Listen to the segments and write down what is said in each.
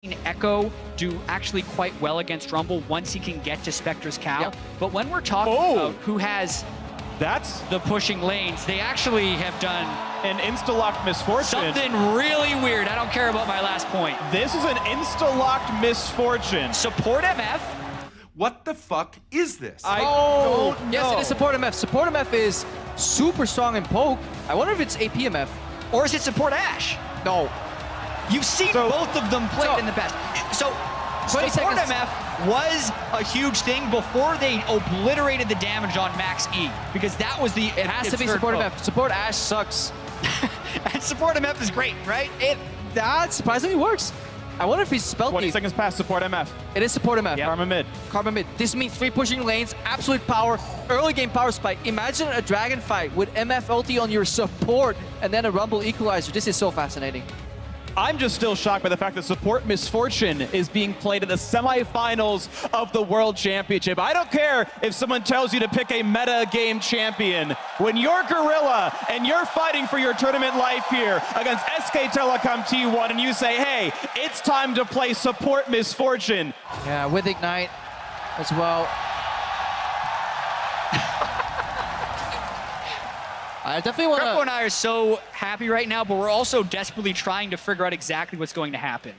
Echo do actually quite well against Rumble once he can get to Spectre's cow. Yep. But when we're talking about who has that's the pushing lanes, they actually have done an insta-locked misfortune. something really weird. I don't care about my last point. This is an insta-locked misfortune. Support MF. What the fuck is this? I don't know. Yes, it is support MF. Support MF is super strong in poke. I wonder if it's AP MF. Or is it support Ash? No. You've seen both of them played in the past. So, 20 support seconds. MF was a huge thing before they obliterated the damage on Max E. Because that was the... It has to be support MF. Support Ash sucks. And support MF is great, right? That surprisingly works. I wonder if he's spell 20 thief. seconds past support MF. It is support MF. Yep. Karma mid. Karma mid. This means 3 pushing lanes, absolute power, early game power spike. Imagine a dragon fight with MF ulti on your support and then a Rumble equalizer. This is so fascinating. I'm just still shocked by the fact that support misfortune is being played in the semifinals of the World Championship. I don't care if someone tells you to pick a meta game champion. When you're GorillA and you're fighting for your tournament life here against SK Telecom T1 and you say, hey, it's time to play support misfortune. Yeah, with Ignite as well. I definitely want Krepo and to... I are so happy right now, but we're also desperately trying to figure out exactly what's going to happen.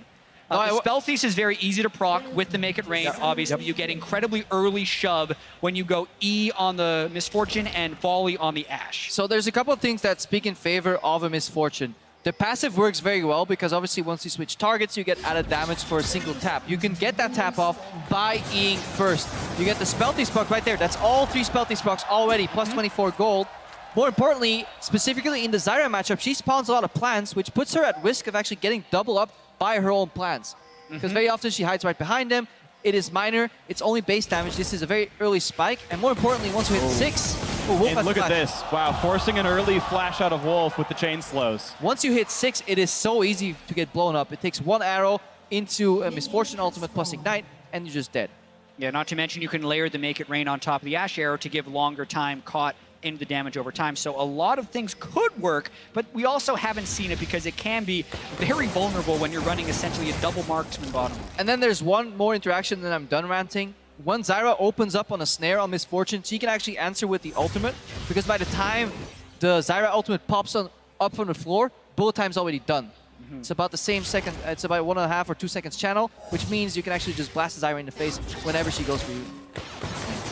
The Spell Thief is very easy to proc with the Make It Rain, obviously. You get incredibly early shove when you go E on the Misfortune and Volley on the Ash. So there's a couple of things that speak in favor of a Misfortune. The passive works very well because obviously once you switch targets, you get added damage for a single tap. You can get that tap off by E-ing first. You get the Spell Thief proc right there. That's all 3 Spell Thief procs already, plus 24 gold. More importantly, specifically in the Zyra matchup, she spawns a lot of plants, which puts her at risk of actually getting double up by her own plants. Because very often she hides right behind them. It is minor, it's only base damage. This is a very early spike. And more importantly, once we hit 6, Wolf And look has at this. Wow, forcing an early flash out of Wolf with the chain slows. Once you hit 6, it is so easy to get blown up. It takes 1 arrow into a Misfortune ultimate plus Ignite, and you're just dead. Yeah, not to mention you can layer the Make It Rain on top of the Ash arrow to give longer time caught into the damage over time. So a lot of things could work, but we also haven't seen it because it can be very vulnerable when you're running essentially a double marksman bottom. And then there's one more interaction, then I'm done ranting. When Zyra opens up on a snare on Misfortune, she can actually answer with the ultimate, because by the time the Zyra ultimate pops up from the floor, bullet time's already done. It's about the same second, it's about 1.5 or 2 seconds channel, which means you can actually just blast Zyra in the face whenever she goes for you.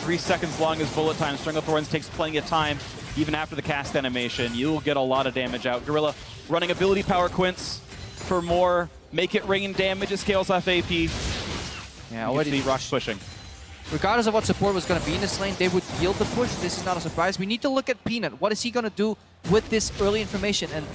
3 seconds long is bullet time. Stranglethorns takes plenty of time, even after the cast animation. You'll get a lot of damage out. GorillA running ability power quints for more Make It Rain damage. It scales off AP. Yeah, already the ROX pushing. Regardless of what support was going to be in this lane, they would yield the push. This is not a surprise. We need to look at Peanut. What is he going to do with this early information? And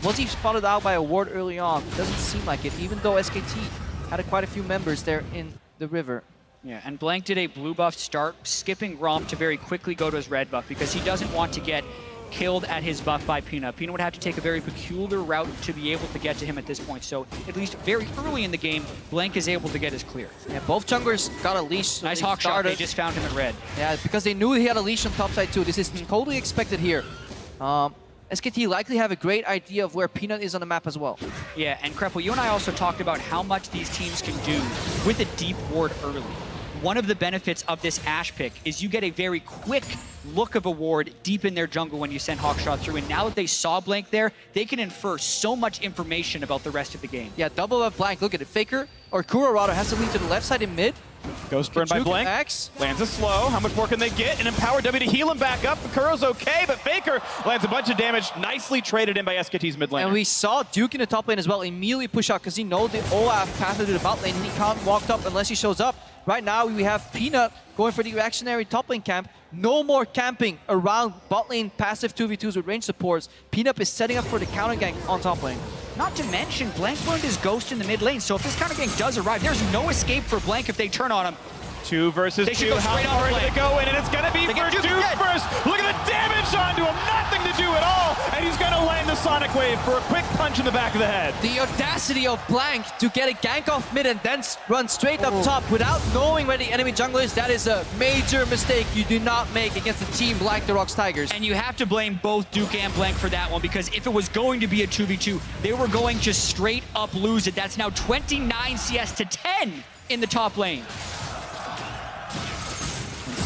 was he spotted out by a ward early on? Doesn't seem like it, even though SKT had quite a few members there in the river. Yeah, and Blank did a blue buff start, skipping Romp to very quickly go to his red buff because he doesn't want to get killed at his buff by Peanut. Peanut would have to take a very peculiar route to be able to get to him at this point. So at least very early in the game, Blank is able to get his clear. Yeah, both junglers got a leash. So Nice hawk shot, they just found him at red. Yeah, because they knew he had a leash on top side too. This is totally expected here. SKT likely have a great idea of where Peanut is on the map as well. Yeah, and Krepo, you and I also talked about how much these teams can do with a deep ward early. One of the benefits of this Ash pick is you get a very quick look of a ward deep in their jungle when you send Hawkshot through. And now that they saw Blank there, they can infer so much information about the rest of the game. Yeah, double up Blank. Look at it. Faker, or Kuro rather, has to lean to the left side in mid. Ghost burn by Blank. X. Lands a slow. How much more can they get? An empowered W to heal him back up. Kuro's okay, but Faker lands a bunch of damage. Nicely traded in by SKT's mid lane. And we saw Duke in the top lane as well immediately push out because he knows the Olaf path to the bot lane and he can't walk up unless he shows up. Right now we have Peanut going for the reactionary top lane camp. No more camping around bot lane passive 2v2s with range supports. Peanut is setting up for the counter gank on top lane. Not to mention, Blank learned his Ghost in the mid lane, so if this counter gank does arrive, there's no escape for Blank if they turn on him. 2 versus They should 2. go How straight on far the did flank. it go in? And it's going to be They for get Duke Duke dead. first. Look at the damage onto him. Nothing to do at all. And he's going to land the Sonic Wave for a quick punch in the back of the head. The audacity of Blank to get a gank off mid and then run straight up top without knowing where the enemy jungle is, that is a major mistake you do not make against a team like the ROX Tigers. And you have to blame both Duke and Blank for that one, because if it was going to be a 2v2, they were going to straight up lose it. That's now 29 CS to 10 in the top lane.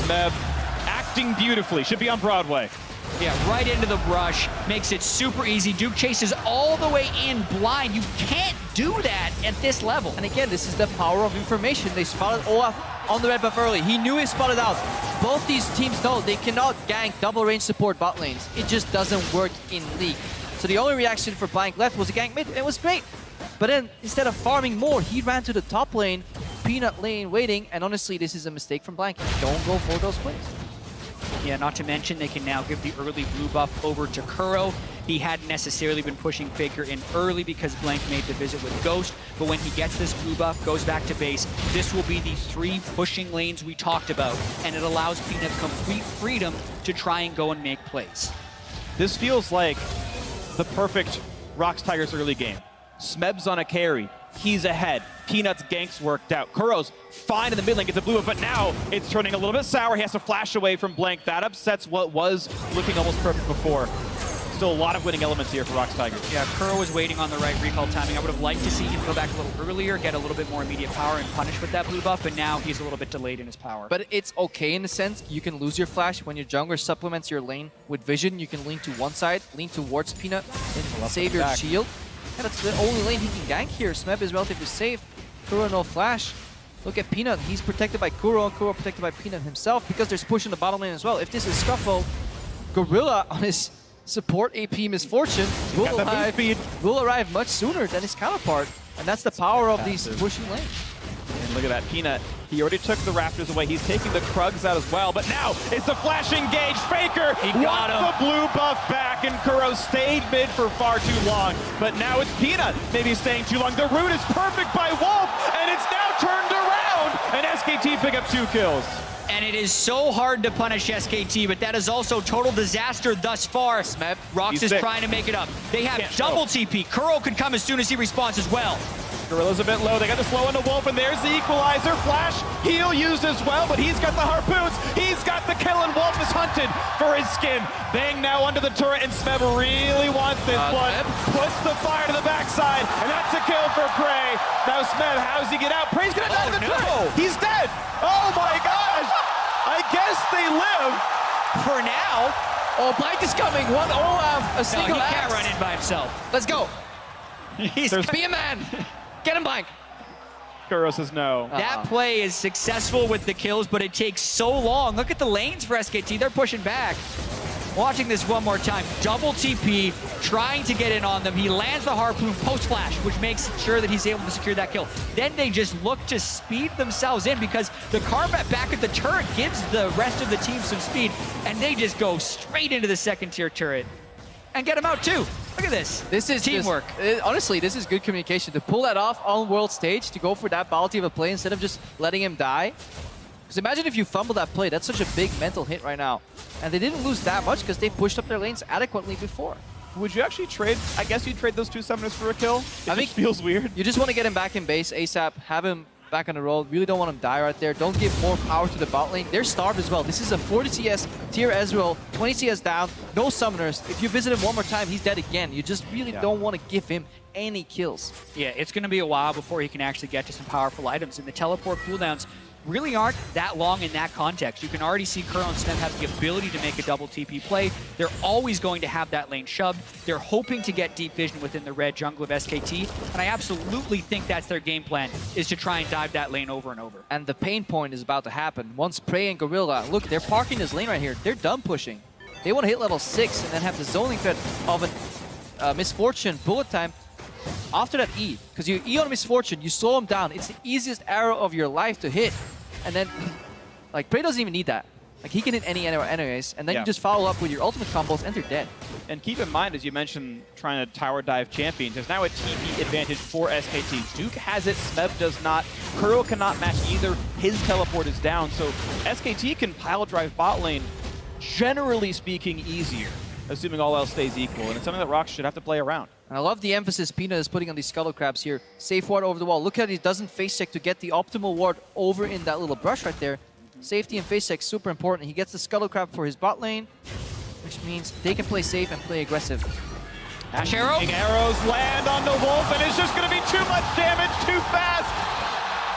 Smeb acting beautifully. Should be on Broadway. Yeah, right into the brush. Makes it super easy. Duke chases all the way in blind. You can't do that at this level. And again, this is the power of information. They spotted Olaf on the red buff early. He knew he spotted out. Both these teams know they cannot gank double range support bot lanes. It just doesn't work in League. So the only reaction for Blank left was a gank mid. It was great. But then instead of farming more, he ran to the top lane, peanut lane waiting, and honestly, this is a mistake from Blank. Don't go for those plays. Yeah, not to mention they can now give the early blue buff over to Kuro. He hadn't necessarily been pushing Faker in early because Blank made the visit with Ghost, but when he gets this blue buff, goes back to base, this will be the 3 pushing lanes we talked about, and it allows Peanut complete freedom to try and go and make plays. This feels like the perfect ROX Tigers early game. Smeb's on a carry. He's ahead. Peanut's ganks worked out. Kuro's fine in the mid lane, gets a blue buff, but now it's turning a little bit sour. He has to flash away from Blank. That upsets what was looking almost perfect before. Still a lot of winning elements here for ROX Tigers. Yeah, Kuro was waiting on the right recall timing. I would have liked to see him go back a little earlier, get a little bit more immediate power and punish with that blue buff, but now he's a little bit delayed in his power. But it's okay in the sense you can lose your flash when your jungler supplements your lane with vision. You can lean to one side, lean towards Peanut, and save your shield. And that's the only lane he can gank here. Smeb is relatively safe. Kuro no flash. Look at Peanut. He's protected by Kuro. Kuro protected by Peanut himself because there's push in the bottom lane as well. If this is Scuffle, GorillA on his support AP Misfortune will arrive much sooner than his counterpart. And that's the power of these pushing lanes. And look at that, Peanut. He already took the Raptors away. He's taking the Krugs out as well. But now it's a flash engage. Faker wants the blue buff back, and Kuro stayed mid for far too long. But now it's Peanut maybe staying too long. The route is perfect by Wolf, and it's now turned around. And SKT pick up 2 kills. And it is so hard to punish SKT, but that is also total disaster thus far. Smeb, ROX is trying to make it up. They have double TP. Kuro could come as soon as he responds as well. GorillA's a bit low. They got the slow into Wolf, and there's the equalizer. Flash, heal used as well, but he's got the harpoons. He's got the kill, and Wolf is hunted for his skin. Bang now under the turret, and Smeb really wants this one. Puts the fire to the backside, and that's a kill for Prey. Now Smeb, how does he get out? Prey's gonna die to the turret. He's dead. Oh my gosh. I guess they live. For now. Oh, Blank is coming. One Olaf, a single he can't axe. run in by himself. Let's go. He's Be a man. Get him, Blank. Kuro says no. That play is successful with the kills, but it takes so long. Look at the lanes for SKT. They're pushing back. Watching this one more time. Double TP, trying to get in on them. He lands the harpoon post-flash, which makes sure that he's able to secure that kill. Then they just look to speed themselves in because the combat back at the turret gives the rest of the team some speed, and they just go straight into the second-tier turret and get him out too. Look at this. This is teamwork. Honestly, this is good communication. To pull that off on world stage, to go for that bounty of a play instead of just letting him die. Because imagine if you fumble that play. That's such a big mental hit right now. And they didn't lose that much because they pushed up their lanes adequately before. Would you actually trade? I guess you'd trade those 2 summoners for a kill? I think feels weird. You just want to get him back in base ASAP, have him back on the roll. Really don't want him to die right there. Don't give more power to the bot lane. They're starved as well. This is a 40 CS tier Ezreal, 20 CS down, no summoners. If you visit him one more time, he's dead again. You just really don't want to give him any kills. Yeah, it's going to be a while before he can actually get to some powerful items, and the teleport cooldowns really aren't that long in that context. You can already see Kuro and Smeb have the ability to make a double TP play. They're always going to have that lane shoved. They're hoping to get deep vision within the red jungle of SKT, and I absolutely think that's their game plan, is to try and dive that lane over and over. And the pain point is about to happen. Once Prey and GorillA, look, they're parking this lane right here. They're done pushing. They want to hit level 6 and then have the zoning threat of a Misfortune bullet time after that E. Because you E on Misfortune, you slow him down. It's the easiest arrow of your life to hit. And then, like, Prey doesn't even need that. Like, he can hit any arrow anyways, and then you just follow up with your ultimate combos, and they're dead. And keep in mind, as you mentioned, trying to tower dive champion, there's now a TP advantage for SKT. Duke has it, Smeb does not. Kuro cannot match either. His teleport is down, so SKT can pile drive bot lane, generally speaking, easier, assuming all else stays equal. And it's something that ROX should have to play around. And I love the emphasis Peanut is putting on these Scuttle Crabs here. Safe ward over the wall. Look at he doesn't face check to get the optimal ward over in that little brush right there. Safety and face check super important. He gets the Scuttle Crab for his bot lane, which means they can play safe and play aggressive. Ash arrow. Arrows land on the Wolf, and it's just going to be too much damage, too fast.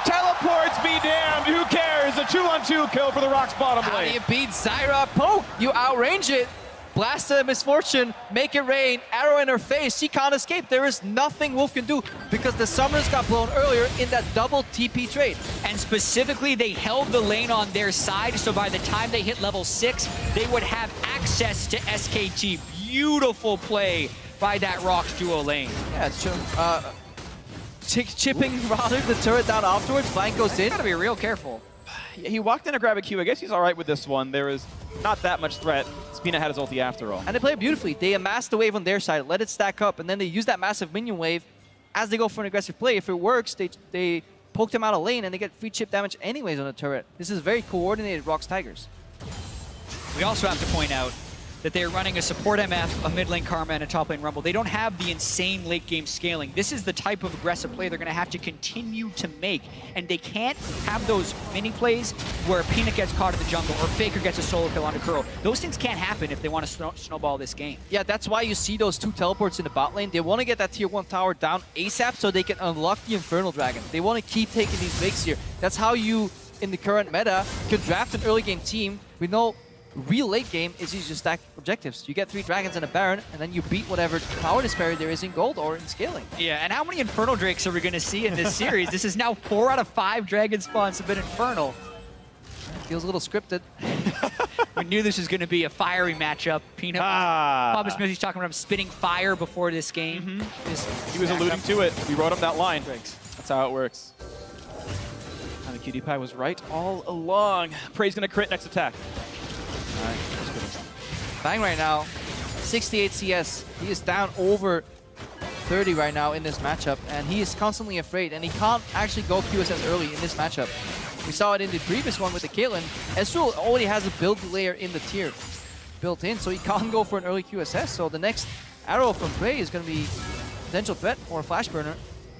Teleports be damned. Who cares? A 2-on-2 kill for the ROX bottom How do lane. you beat Zyra? Poke! You outrange it. Blast the Misfortune, make it rain, arrow in her face, she can't escape. There is nothing Wolf can do because the summoners got blown earlier in that double TP trade. And specifically, they held the lane on their side, so by the time they hit level 6, they would have access to SKT. Beautiful play by that ROX duo lane. Yeah, chipping rather the turret down afterwards, flank goes in. Gotta be real careful. He walked in to grab a Q. I guess he's all right with this one. There is not that much threat. Spina had his ulti after all. And they play it beautifully. They amass the wave on their side, let it stack up, and then they use that massive minion wave as they go for an aggressive play. If it works, they poke them out of lane and they get free chip damage anyways on the turret. This is very coordinated ROX Tigers. We also have to point out that they're running a support MF, a mid lane Karma, and a top lane Rumble. They don't have the insane late game scaling. This is the type of aggressive play they're going to have to continue to make. And they can't have those mini plays where Peanut gets caught in the jungle or Faker gets a solo kill onto Kuro. Those things can't happen if they want to snowball this game. Yeah, that's why you see those 2 teleports in the bot lane. They want to get that tier 1 tower down ASAP so they can unlock the Infernal Dragon. They want to keep taking these breaks here. That's how you, in the current meta, can draft an early game team. We know real late game is you just stack objectives. You get 3 dragons and a baron, and then you beat whatever power disparity there is in gold or in scaling. Yeah, and how many Infernal Drakes are we going to see in this series? This is now 4 out of 5 dragon spawns have been Infernal. Feels a little scripted. We knew this was going to be a fiery matchup. Peanut, Papa Smithy's talking about him spitting fire before this game. He was alluding to it. We wrote him that line. That's how it works. And the cutie pie was right all along. Prey's going to crit next attack. Bang right now, 68 CS. He is down over 30 right now in this matchup, and he is constantly afraid, and he can't actually go QSS early in this matchup. We saw it in the previous one with the Caitlyn. Ezreal already has a build layer in the tier built in, so he can't go for an early QSS. So the next arrow from Prey is going to be a potential threat or a flash burner.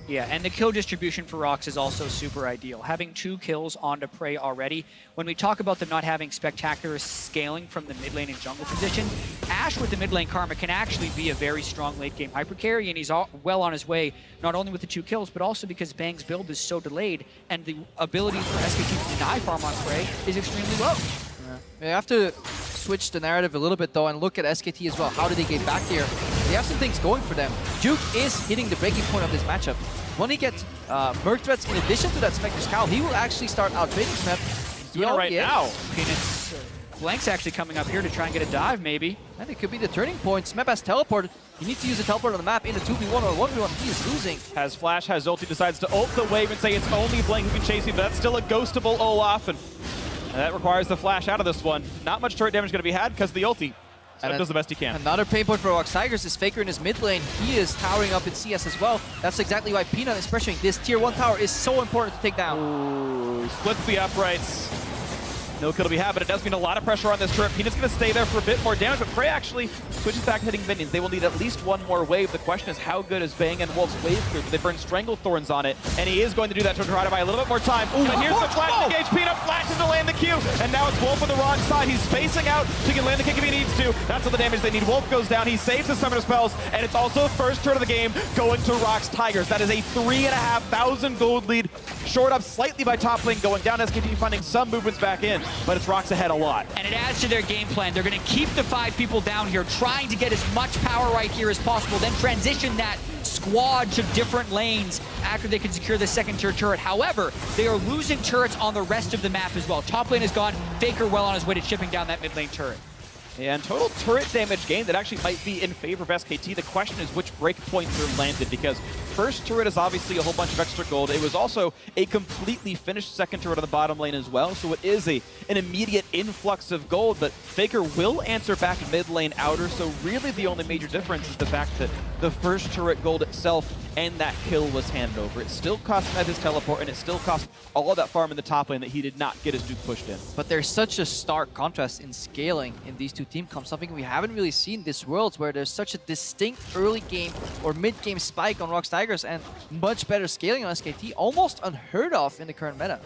Yeah, and the kill distribution for ROX is also super ideal. Having 2 kills onto Prey already. When we talk about them not having spectacular scaling from the mid lane and jungle position, Ashe with the mid lane Karma can actually be a very strong late game hyper carry, and he's well on his way, not only with the 2 kills, but also because Bang's build is so delayed, and the ability for SKT to deny farm on Prey is extremely low. Yeah. You have to switch the narrative a little bit though and look at SKT as well. How do they get back here? They have some things going for them. Duke is hitting the breaking point of this matchup. When he gets Merc threats in addition to that Spectre's Cowl, he will actually start out trading Smeb. He's doing it right now. Peanut's Blank's actually coming up here to try and get a dive, maybe. And it could be the turning point. Smeb has teleported. You need to use the teleport on the map in a 2v1 or 1v1. He is losing. Has flash, has ulti, decides to ult the wave and say it's only Blank who can chase him, but that's still a ghostable Olaf, and that requires the flash out of this one. Not much turret damage going to be had because of the ulti. So does the best he can. Another pain point for ROX Tigers is Faker in his mid lane. He is towering up in CS as well. That's exactly why Peanut is pressuring. This tier 1 tower is so important to take down. Ooh, splits the uprights. No kill to be had, but it does mean a lot of pressure on this turret. Peanut's going to stay there for a bit more damage, but Prey actually switches back to hitting minions. They will need at least 1 more wave. The question is, how good is Bang and Wolf's wave crew? They burn Stranglethorns on it, and he is going to do that to try to buy a little bit more time. Ooh, but here's the flash engage. Peanut flashes to land the Q, and now it's Wolf on the wrong side. He's spacing out, so he can land the kick if he needs to. That's all the damage they need. Wolf goes down, he saves his summoner spells, and it's also the first turn of the game going to ROX Tigers. That is a 3,500 gold lead, short up slightly by top lane, going down. SKT finding some movements back in, but it's ROX ahead a lot. And it adds to their game plan. They're going to keep the 5 people down here, trying to get as much power right here as possible, then transition that squad to different lanes after they can secure the second tier turret. However, they are losing turrets on the rest of the map as well. Top lane is gone. Faker well on his way to chipping down that mid lane turret. And total turret damage gained that actually might be in favor of SKT. The question is which breakpoints are landed, because first turret is obviously a whole bunch of extra gold. It was also a completely finished second turret on the bottom lane as well, so it is an immediate influx of gold, but Faker will answer back mid lane outer, so really the only major difference is the fact that the first turret gold itself and that kill was handed over. It still cost Med his teleport, and it still cost all of that farm in the top lane that he did not get his Duke pushed in. But there's such a stark contrast in scaling in these two team comps, something we haven't really seen this Worlds, where there's such a distinct early game or mid game spike on ROX Tigers and much better scaling on SKT, almost unheard of in the current meta.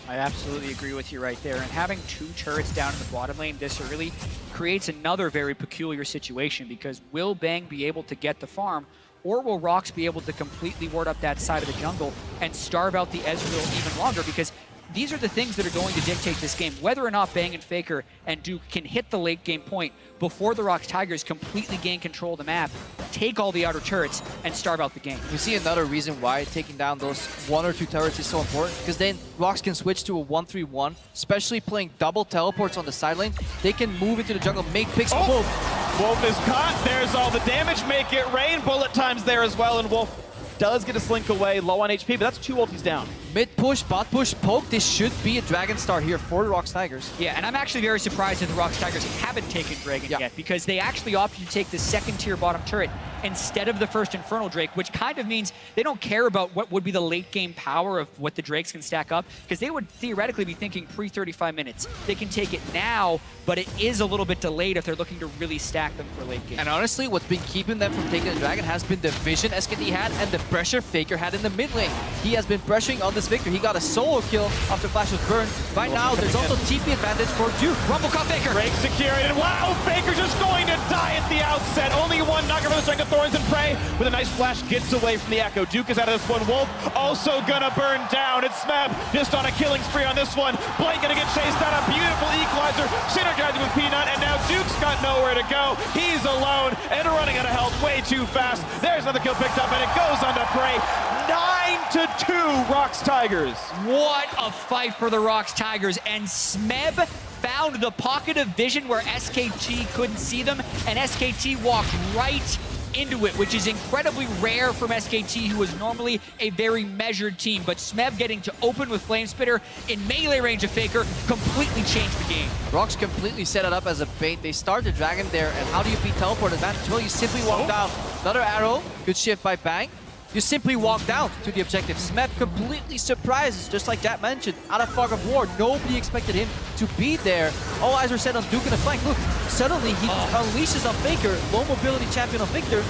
I absolutely agree with you right there. And having two turrets down in the bottom lane this early creates another very peculiar situation, because will Bang be able to get the farm, or will ROX be able to completely ward up that side of the jungle and starve out the Ezreal even longer? Because these are the things that are going to dictate this game. Whether or not Bang and Faker and Duke can hit the late game point before the ROX Tigers completely gain control of the map, take all the outer turrets, and starve out the game. You see another reason why taking down those 1 or 2 turrets is so important, because then ROX can switch to a 1-3-1, especially playing double teleports on the side lane. They can move into the jungle, make picks. Wolf is caught. There's all the damage. Make it rain. Bullet time's there as well, and Wolf does get a slink away, low on HP, but that's 2 ultis down. Mid push, bot push, poke. This should be a Dragon Star here for the ROX Tigers. Yeah, and I'm actually very surprised that the ROX Tigers haven't taken Dragon yet, because they actually opted to take the second tier bottom turret instead of the first Infernal Drake, which kind of means they don't care about what would be the late game power of what the Drakes can stack up, because they would theoretically be thinking pre-35 minutes. They can take it now, but it is a little bit delayed if they're looking to really stack them for late game. And honestly, what's been keeping them from taking the Dragon has been the vision SKT had and the pressure Faker had in the mid lane. He has been pressuring on this Victor. He got a solo kill after Flash was burned. Right now, there's also TP advantage for Duke. Rumble caught Faker. Drake secured, and wow, Faker just going to die at the outset. Only one knocker for the Strength of Thorns and Prey. With a nice flash, gets away from the Echo. Duke is out of this one. Wolf also gonna burn down. It's Smeb just on a killing spree on this one. Blank gonna get chased down. A beautiful equalizer, synergizing with Peanut, and now Duke's got nowhere to go. He's alone and running out of health way too fast. There's another kill picked up, and it goes on to Prey. 9-2 ROX Tigers. What a fight for the ROX Tigers, and Smeb found the pocket of vision where SKT couldn't see them, and SKT walked right into it, which is incredibly rare from SKT, who is normally a very measured team. But Smeb getting to open with Flamespitter in melee range of Faker completely changed the game. ROX completely set it up as a bait. They start the Dragon there, and how do you beat teleport advantage? Well, you simply walk down. Another arrow, good shift by Bang. You simply walk down to the objective. Smeb completely surprises, just like Jack mentioned, out of fog of war. Nobody expected him to be there. All eyes were set on Duke in the flank. Look, suddenly he unleashes on Faker, low mobility champion on Victor.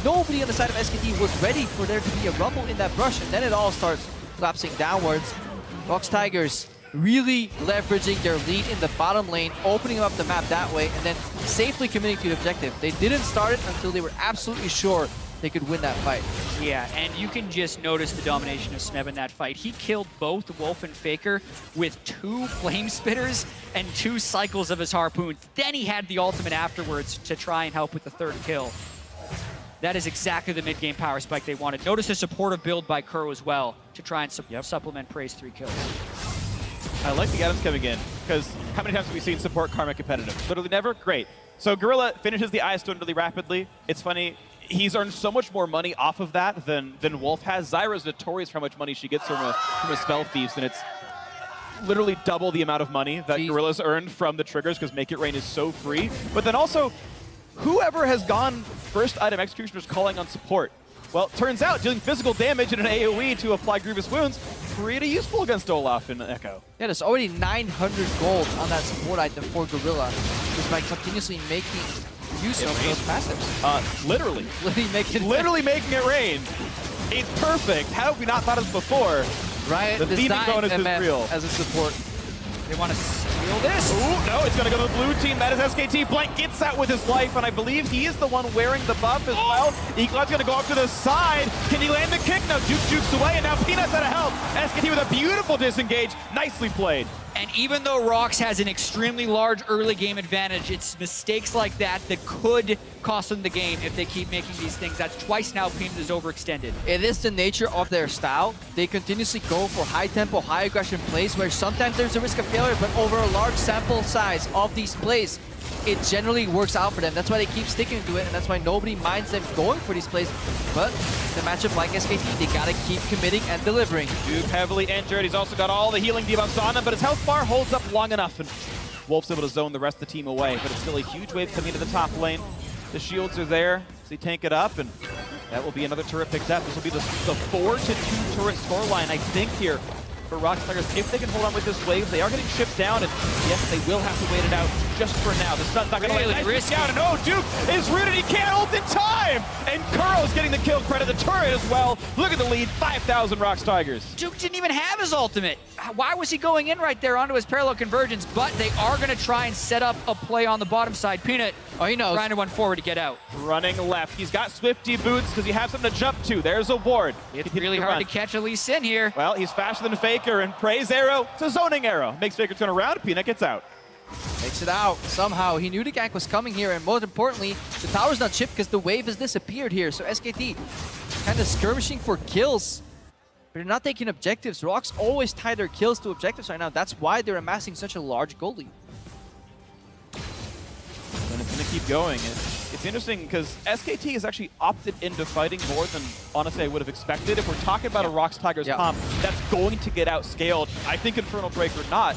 Nobody on the side of SKT was ready for there to be a rumble in that brush, and then it all starts collapsing downwards. ROX Tigers really leveraging their lead in the bottom lane, opening up the map that way, and then safely committing to the objective. They didn't start it until they were absolutely sure they could win that fight. Yeah, and you can just notice the domination of Smeb in that fight. He killed both Wolf and Faker with 2 flame spitters and 2 cycles of his harpoons. Then he had the ultimate afterwards to try and help with the 3rd kill. That is exactly the mid-game power spike they wanted. Notice a supportive build by Kuro as well to try and supplement Prey's 3 kills. I like the items coming in, because how many times have we seen support Karma competitive? Literally never? Great. So GorillA finishes the Ice Stone really rapidly. It's funny, he's earned so much more money off of that than Wolf has. Zyra's notorious for how much money she gets from a Spell Thieves, and it's literally double the amount of money that GorillA's earned from the triggers, because Make It Rain is so free. But then also, whoever has gone first item Executioner's calling on support. Well, it turns out dealing physical damage in an AoE to apply grievous wounds, pretty useful against Olaf in Echo. Yeah, there's already 900 gold on that support item for GorillA, just by continuously making use of those passives. Literally. Literally making it rain. It's perfect. How have we not thought of this before? Riot The thieving bonus is MF real. as a support. They want to steal this. Ooh, no, it's going to go to the blue team. That is SKT. Blank gets that with his life, and I believe he is the one wearing the buff as well. Eagle's going to go up to the side. Can he land the kick? No, Duke jukes away, and now Peanut's out of health. SKT with a beautiful disengage. Nicely played. And even though ROX has an extremely large early game advantage, it's mistakes like that that could cost them the game if they keep making these things. That's twice now Peanut is overextended. It is the nature of their style. They continuously go for high tempo, high aggression plays where sometimes there's a risk of failure, but over a large sample size of these plays, it generally works out for them. That's why they keep sticking to it, and that's why nobody minds them going for these plays. But the matchup like SKT, they gotta keep committing and delivering. Duke heavily injured. He's also got all the healing debuffs on him, but his health bar holds up long enough, and Wolf's able to zone the rest of the team away. But it's still a huge wave coming into the top lane. The shields are there, so they tank it up, and that will be another turret picked up. This will be the 4-2 turret scoreline, I think, here for ROX Tigers. If they can hold on with this wave, they are getting chipped down, and yes, they will have to wait it out just for now. The stun's not going to Really risk out, and oh, Duke is rooted. He can't ult in time, and Kuro's getting the kill credit, the turret as well. Look at the lead, 5,000 ROX Tigers. Duke didn't even have his ultimate. Why was he going in right there onto his parallel convergence? But they are going to try and set up a play on the bottom side. Peanut, Oh, he knows. trying to run forward to get out. Running left. He's got Swifty boots because he has something to jump to. There's a ward. It's really hard to catch a Lee Sin here. Well, he's faster than Faker, and Prey's arrow, it's a zoning arrow. Makes Faker turn around, Peanut gets out. Makes it out somehow. He knew the gank was coming here, and most importantly, the tower's not chipped because the wave has disappeared here. So SKT kind of skirmishing for kills, but they're not taking objectives. ROX always tie their kills to objectives right now. That's why they're amassing such a large gold lead. And it's going to keep going. It's interesting because SKT has actually opted into fighting more than, honestly, I would have expected. If we're talking about a ROX Tigers comp, that's going to get outscaled. I think Infernal Drake or not.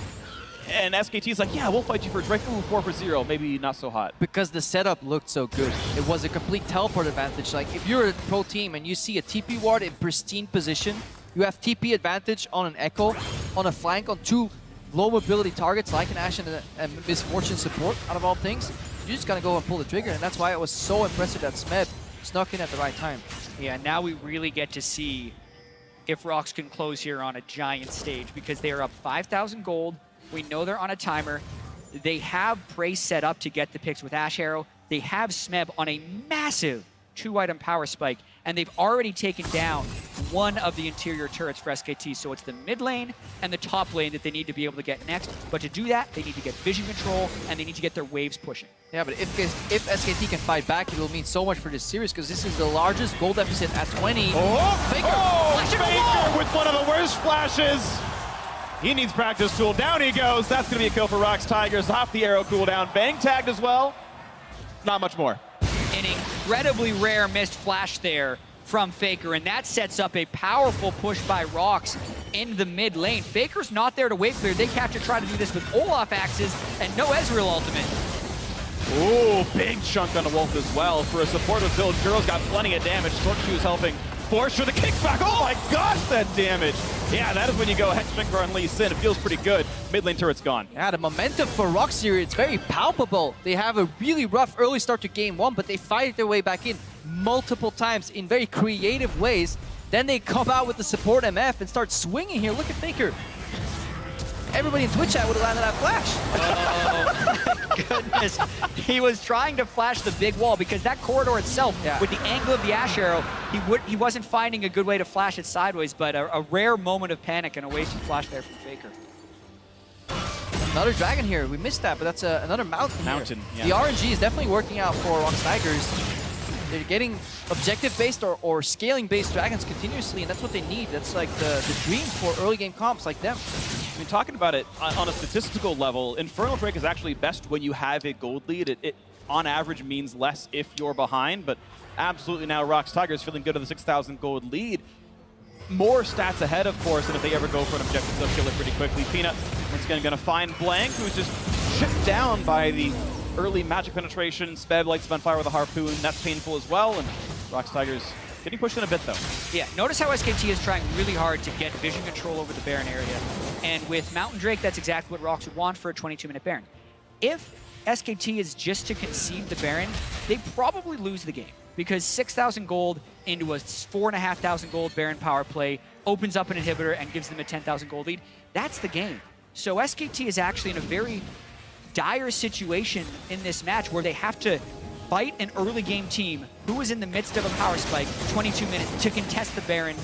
And SKT's like, yeah, we'll fight you for Drake. Ooh, 4 for 0. Maybe not so hot. Because the setup looked so good. It was a complete teleport advantage. Like, if you're a pro team and you see a TP ward in pristine position, you have TP advantage on an Echo, on a flank, on 2 low mobility targets like an Ashe and a Misfortune support, out of all things, you're just gonna go and pull the trigger, and that's why it was so impressive that Smeb snuck in at the right time. Yeah, now we really get to see if ROX can close here on a giant stage because they are up 5,000 gold. We know they're on a timer. They have Prey set up to get the picks with Ashe Arrow. They have Smeb on a massive 2-item power spike, and they've already taken down one of the interior turrets for SKT. So it's the mid lane and the top lane that they need to be able to get next. But to do that, they need to get vision control, and they need to get their waves pushing. Yeah, but if SKT can fight back, it will mean so much for this series because this is the largest gold deficit at 20. Faker with one of the worst flashes. He needs practice tool. Down he goes. That's going to be a kill for ROX Tigers off the arrow cooldown. Bang tagged as well. Not much more. An incredibly rare missed flash there from Faker, and that sets up a powerful push by ROX in the mid lane. Faker's not there to wait clear. They have to try to do this with Olaf axes and no Ezreal ultimate. Ooh, big chunk on the Wolf as well. For a supportive build, Girl's got plenty of damage. Torque is helping. Force for the kickback. Oh my gosh, that damage. Yeah, that is when you go Hexfinger on Lee Sin. It feels pretty good. Mid lane turret's gone. Yeah, the momentum for ROX here, it's very palpable. They have a really rough early start to game 1, but they fight their way back in multiple times in very creative ways. Then they come out with the support MF and start swinging here. Look at Faker. Everybody in Twitch chat would have landed that flash. Oh, goodness. He was trying to flash the big wall because that corridor itself, with the angle of the Ashe Arrow, he wasn't finding a good way to flash it sideways, but a rare moment of panic and a wasted flash there from Faker. Another dragon here. We missed that, but that's another mountain here. Yeah. The RNG is definitely working out for ROX Tigers. They're getting objective-based or scaling-based dragons continuously, and that's what they need. That's like the dream for early game comps like them. I mean, talking about it on a statistical level, Infernal Drake is actually best when you have a gold lead. It on average means less if you're behind, but absolutely now ROX Tigers feeling good at the 6,000 gold lead. More stats ahead, of course, and if they ever go for an objective, they'll kill it pretty quickly. Peanut, once again, going to find Blank, who's just chipped down by the early magic penetration. Speb lights him on fire with a harpoon. That's painful as well, and ROX Tigers getting pushed in a bit, though. Yeah, notice how SKT is trying really hard to get vision control over the Baron area. And with Mountain Drake, that's exactly what ROX would want for a 22-minute Baron. If SKT is just to concede the Baron, they probably lose the game. Because 6,000 gold into a 4,500 gold Baron power play opens up an inhibitor and gives them a 10,000 gold lead. That's the game. So SKT is actually in a very dire situation in this match where they have to fight an early game team who is in the midst of a power spike, 22 minutes, to contest the Baron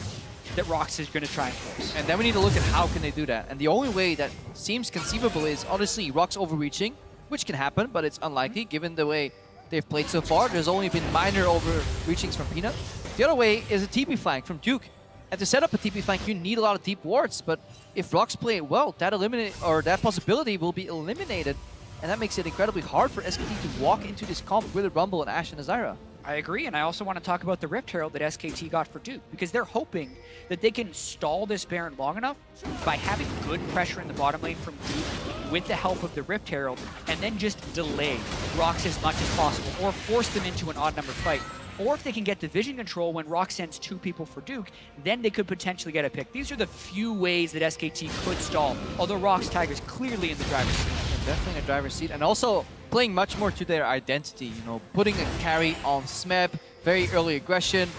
that ROX is going to try and force. And then we need to look at how can they do that. And the only way that seems conceivable is, honestly, ROX overreaching, which can happen, but it's unlikely given the way they've played so far. There's only been minor overreachings from Peanut. The other way is a TP flank from Duke. And to set up a TP flank, you need a lot of deep wards, but if ROX play it well, that possibility will be eliminated. And that makes it incredibly hard for SKT to walk into this comp with a Rumble and Ashe and Azira. I agree, and I also want to talk about the Rift Herald that SKT got for Duke, because they're hoping that they can stall this Baron long enough by having good pressure in the bottom lane from Duke with the help of the Rift Herald, and then just delay ROX as much as possible, or force them into an odd number fight. Or if they can get division control when ROX sends 2 people for Duke, then they could potentially get a pick. These are the few ways that SKT could stall, although ROX Tigers clearly in the driver's seat. Definitely in the driver's seat, and also playing much more to their identity, you know, putting a carry on Smeb, very early aggression,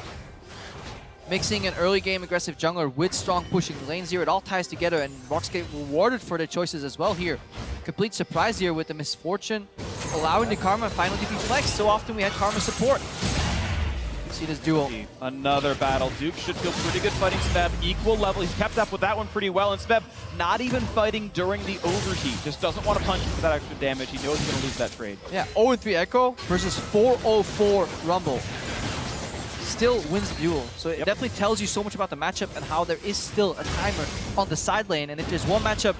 mixing an early game aggressive jungler with strong pushing lane zero. It all ties together, and ROX get rewarded for their choices as well here. Complete surprise here with the Misfortune, allowing the Karma finally to be flexed. So often we had Karma support. See this duel. Another battle. Duke should feel pretty good fighting Smeb. Equal level. He's kept up with that one pretty well. And Smeb not even fighting during the overheat. Just doesn't want to punch for that extra damage. He knows he's going to lose that trade. Yeah, 0-3 Echo versus 4-0-4 Rumble. Still wins the duel. So it definitely tells you so much about the matchup and how there is still a timer on the side lane. And if there's one matchup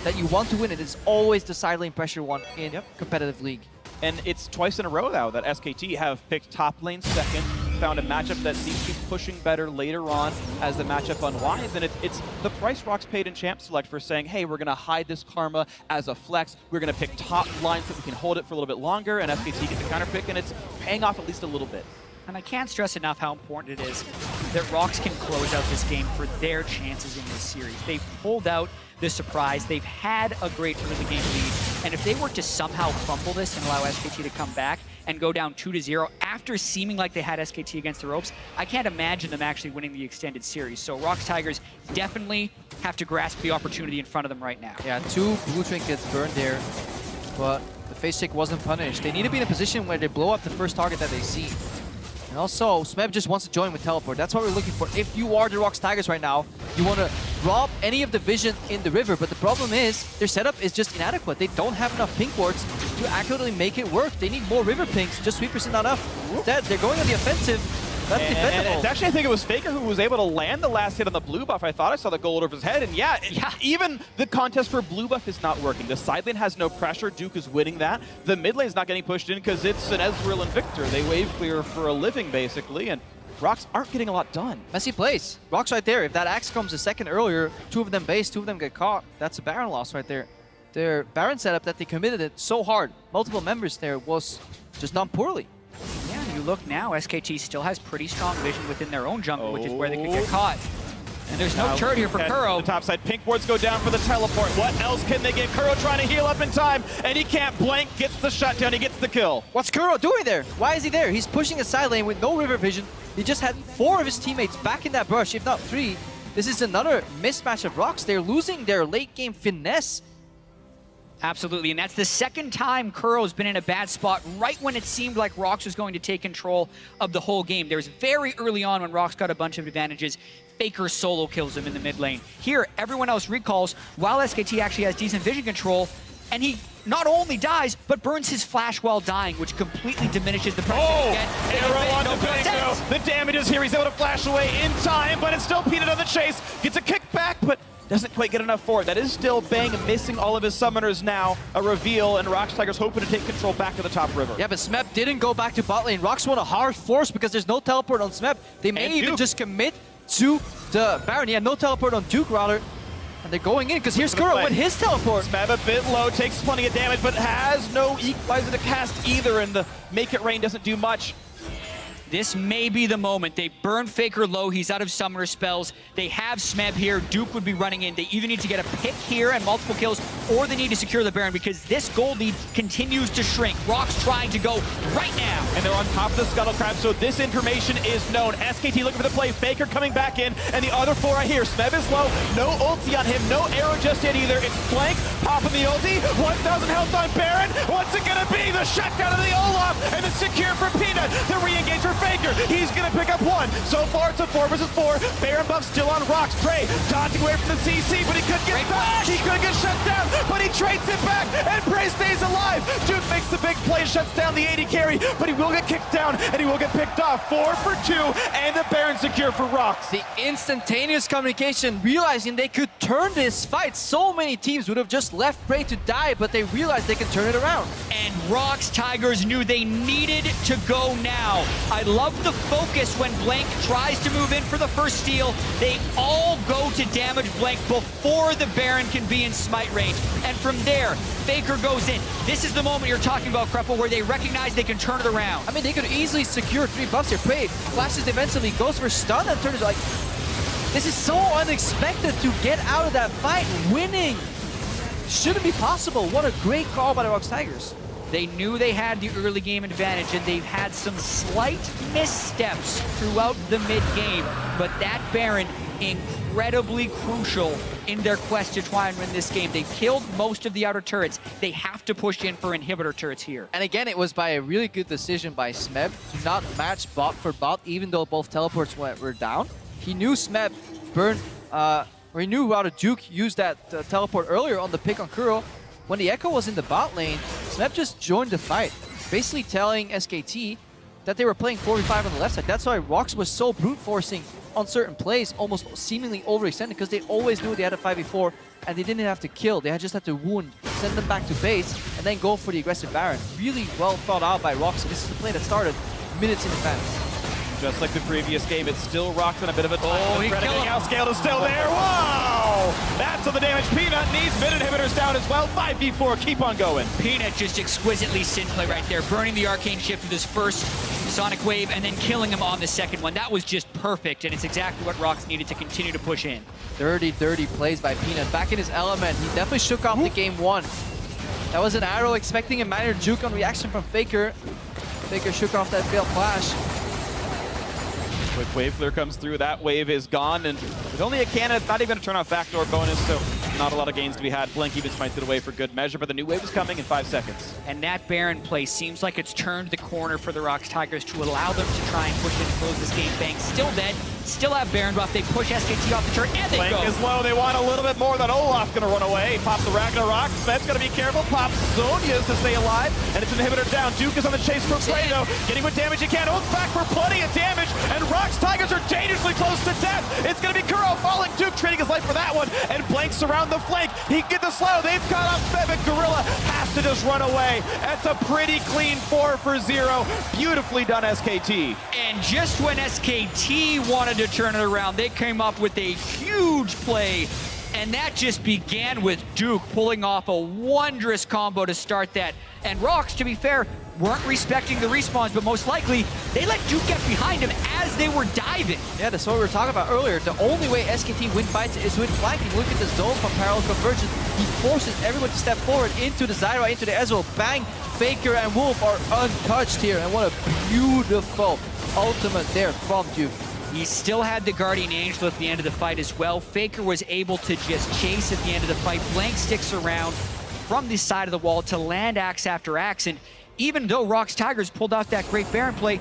that you want to win, it is always the side lane pressure one in competitive league. And it's twice in a row now that SKT have picked top lane second, found a matchup that seems to be pushing better later on as the matchup unwinds. And it's the price ROX paid in Champ Select for saying, hey, we're going to hide this Karma as a flex. We're going to pick top lines so we can hold it for a little bit longer, and SKT gets a counter pick, and it's paying off at least a little bit. And I can't stress enough how important it is that ROX can close out this game for their chances in this series. They've pulled out the surprise. They've had a great early game lead. And if they were to somehow fumble this and allow SKT to come back and go down 2-0 after seeming like they had SKT against the ropes, I can't imagine them actually winning the extended series. So ROX Tigers definitely have to grasp the opportunity in front of them right now. Yeah, 2 blue trinkets burned there, but the face check wasn't punished. They need to be in a position where they blow up the first target that they see. And also, Smeb just wants to join with teleport. That's what we're looking for. If you are the ROX Tigers right now, you want to rob any of the vision in the river. But the problem is, their setup is just inadequate. They don't have enough pink wards to accurately make it work. They need more river pinks. Just sweepers is not enough. Instead, they're going on the offensive. That's defendable. And actually, I think it was Faker who was able to land the last hit on the blue buff. I thought I saw the gold over his head. And yeah, even the contest for blue buff is not working. The side lane has no pressure. Duke is winning that. The mid lane is not getting pushed in because it's an Ezreal and Victor. They wave clear for a living, basically. And ROX aren't getting a lot done. Messy plays. ROX right there. If that axe comes a second earlier, 2 of them base, 2 of them get caught. That's a Baron loss right there. Their Baron setup that they committed it so hard, multiple members there, was just done poorly. Yeah, and you look now, SKT still has pretty strong vision within their own jungle, which is where they could get caught. And there's no turret here for Kuro. The top side, pink wards go down for the teleport. What else can they get? Kuro trying to heal up in time, and he can't blank, gets the shutdown, he gets the kill. What's Kuro doing there? Why is he there? He's pushing a side lane with no river vision. He just had 4 of his teammates back in that brush, if not 3. This is another mismatch of ROX. They're losing their late game finesse. Absolutely, and that's the second time Kuro's been in a bad spot right when it seemed like ROX was going to take control of the whole game. There was very early on when ROX got a bunch of advantages. Faker solo kills him in the mid lane. Here, everyone else recalls while SKT actually has decent vision control, and he not only dies, but burns his flash while dying, which completely diminishes the pressure. Arrow on the bingo. The damage is here. He's able to flash away in time, but it's still Peanut on the chase. Gets a kick back, but doesn't quite get enough for it. That is still Bang missing all of his summoners now. A reveal, and ROX Tigers hoping to take control back to the top river. Yeah, but Smeb didn't go back to bot lane. ROX want a hard force because there's no teleport on Smeb. They may even just commit to the Baron. Yeah, no teleport on Duke, rather. And they're going in, because here's Kuro with his teleport. Smeb a bit low, takes plenty of damage, but has no equalizer to cast either, and the Make It Rain doesn't do much. This may be the moment. They burn Faker low. He's out of summoner spells. They have Smeb here. Duke would be running in. They either need to get a pick here and multiple kills, or they need to secure the Baron, because this gold lead continues to shrink. ROX trying to go right now. And they're on top of the Scuttle Crab, so this information is known. SKT looking for the play. Faker coming back in, and the other 4 right here. Smeb is low. No ulti on him. No arrow just yet either. It's Flank popping the ulti. 1,000 health on Baron. What's it going to be? The shutdown of the Olaf, and the secure for Peanut. The re-engage for Faker. He's gonna pick up one. So far it's a 4 versus 4. Baron buff still on ROX. Prey dodging away from the CC, but he could get back. He could get shut down, but he trades it back, and Prey stays alive. Duke makes the big play, shuts down the AD carry, but he will get kicked down, and he will get picked off. 4 for 2, and the Baron secure for ROX. The instantaneous communication, realizing they could turn this fight. So many teams would have just left Prey to die, but they realized they can turn it around. And ROX Tigers knew they needed to go now. I love the focus when Blank tries to move in for the first steal. They all go to damage Blank before the Baron can be in smite range. And from there, Faker goes in. This is the moment you're talking about, Kreppel, where they recognize they can turn it around. I mean, they could easily secure 3 buffs here. Prey flashes defensively, goes for stun, and turns like... This is so unexpected to get out of that fight winning. Shouldn't be possible. What a great call by the ROX Tigers. They knew they had the early game advantage, and they've had some slight missteps throughout the mid-game, but that Baron, incredibly crucial in their quest to try and win this game. They've killed most of the outer turrets. They have to push in for inhibitor turrets here. And again, it was by a really good decision by Smeb to not match bot for bot, even though both teleports were down. He knew Smeb burned, or he knew how Duke used that teleport earlier on the pick on Kuro. When the Echo was in the bot lane, Smeb just joined the fight, basically telling SKT that they were playing 4v5 on the left side. That's why ROX was so brute forcing on certain plays, almost seemingly overextended, because they always knew they had a 5v4 and they didn't have to kill. They just had to wound, send them back to base, and then go for the aggressive Baron. Really well thought out by ROX. This is the play that started minutes in advance. Just like the previous game, it's still ROX in a bit of a time. Oh, he killed him. Scale is still there. Whoa! That's all the damage. Peanut needs mid inhibitors down as well. 5v4, keep on going. Peanut just exquisitely sin play right there, burning the arcane shift with his first Sonic Wave and then killing him on the second one. That was just perfect, and it's exactly what ROX needed to continue to push in. Dirty plays by Peanut. Back in his element. He definitely shook off the game 1. That was an arrow expecting a minor juke on reaction from Faker. Faker shook off that failed flash. Quick wave clear comes through. That wave is gone, and with only a cannon, it's not even a turn off backdoor bonus, so not a lot of gains to be had. Blank even smites it away for good measure, but the new wave is coming in 5 seconds. And that Baron play seems like it's turned the corner for the ROX Tigers to allow them to try and push in and close this game. Bang still dead, still have Baron buff. They push SKT off the turret, and they Blank go. is low. They want a little bit more than Olaf's gonna run away. Pops the Ragnarok. Smed's gonna be careful. Pops Zonia's to stay alive, and it's an inhibitor down. Duke is on the chase for Prey, though. Getting what damage he can. Ult's back for plenty of damage, and ROX Tigers are dangerously close to death. It's gonna be Kuro falling. Duke trading his life for that one, and Blank's around the flank. He can get the slow. They've got off Smeb, and GorillA has to just run away. That's a pretty clean 4 for 0. Beautifully done, SKT. And just when SKT wanted to turn it around, they came up with a huge play, and that just began with Duke pulling off a wondrous combo to start that. And ROX, to be fair, weren't respecting the respawns, but most likely they let Duke get behind him as they were diving. Yeah, that's what we were talking about earlier. The only way SKT win fights is with flanking. Look at the zone from Parallel Convergence. He forces everyone to step forward into the Zyra, into the Ezreal. Bang! Faker and Wolf are untouched here, and what a beautiful ultimate there from Duke. He still had the Guardian Angel at the end of the fight as well. Faker was able to just chase at the end of the fight. Blank sticks around from the side of the wall to land axe after axe, and even though ROX Tigers pulled off that great Baron play,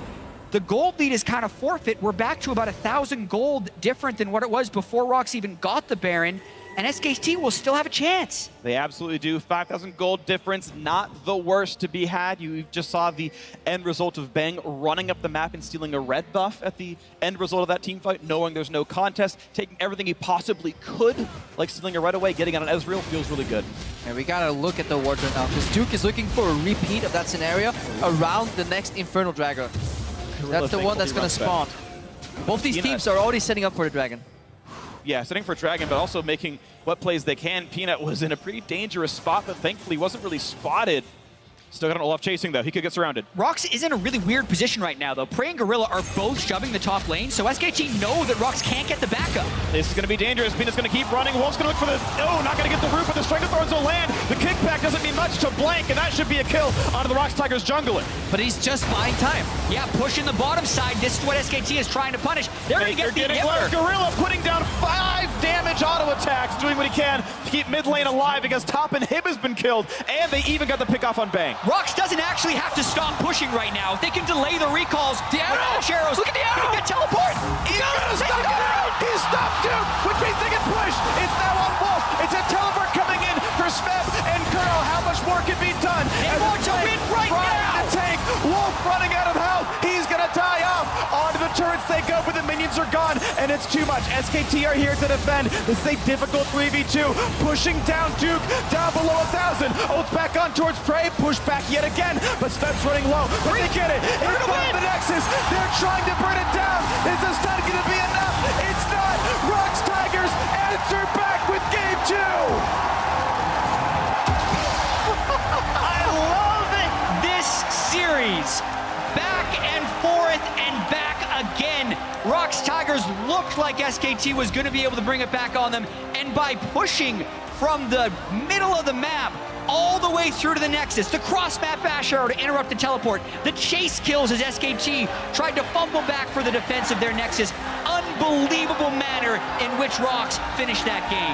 the gold lead is kind of forfeit. We're back to about 1,000 gold different than what it was before ROX even got the Baron, and SKT will still have a chance. They absolutely do. 5,000 gold difference, not the worst to be had. You just saw the end result of Bang running up the map and stealing a red buff at the end result of that team fight, knowing there's no contest, taking everything he possibly could, like stealing a red away, getting on an Ezreal feels really good. And we gotta look at the wardrobe now, because Duke is looking for a repeat of that scenario around the next Infernal Dragon. That's the one that's gonna spawn. Both these teams are already setting up for the Dragon. Yeah, setting for Dragon, but also making what plays they can. Peanut was in a pretty dangerous spot, but thankfully wasn't really spotted. Still got an Olaf chasing, though. He could get surrounded. ROX is in a really weird position right now, though. Prey and GorillA are both shoving the top lane, so SKT know that ROX can't get the backup. This is going to be dangerous. Peanut's going to keep running. Wolf's going to look for the... Oh, not going to get the root, but the Strength of Thorns will land. The kickback doesn't mean much to Blank, and that should be a kill onto the ROX Tigers jungler. But he's just buying time. Yeah, pushing the bottom side. This is what SKT is trying to punish. They're going to get the inhibitor. GorillA putting down 5 damage auto attacks, doing what he can to keep mid lane alive because top inhib has been killed, and they even got the pick off on Bang. ROX doesn't actually have to stop pushing right now. They can delay the recalls. The arrow! Dash arrows. Look at the arrow! Get teleport. He's gonna stop it! He stopped Duke, which means they can push. It's now on Wolf. It's a teleport coming in for Smep and Curl. How much more can be done? They want to win right now. The tank. Wolf running out of health. He's gonna die off. Onto the turrets they go, but the minions are gone, and it's too much. SKT are here to defend. This is a difficult 3v2. Pushing down Duke, down below 1,000. Ults back on towards Prey. Push back yet again, but Smep's running low. But they get it. It's on the Nexus. They're trying to burn it down. Is this not gonna be enough? It's not. ROX Tigers answer back with game 2. I love this series. Back and forth and back again. ROX Tigers looked like SKT was going to be able to bring it back on them, and by pushing from the middle of the map all the way through to the Nexus, the cross-map bash arrow to interrupt the teleport, the chase kills as SKT tried to fumble back for the defense of their Nexus. Unbelievable manner in which ROX finished that game.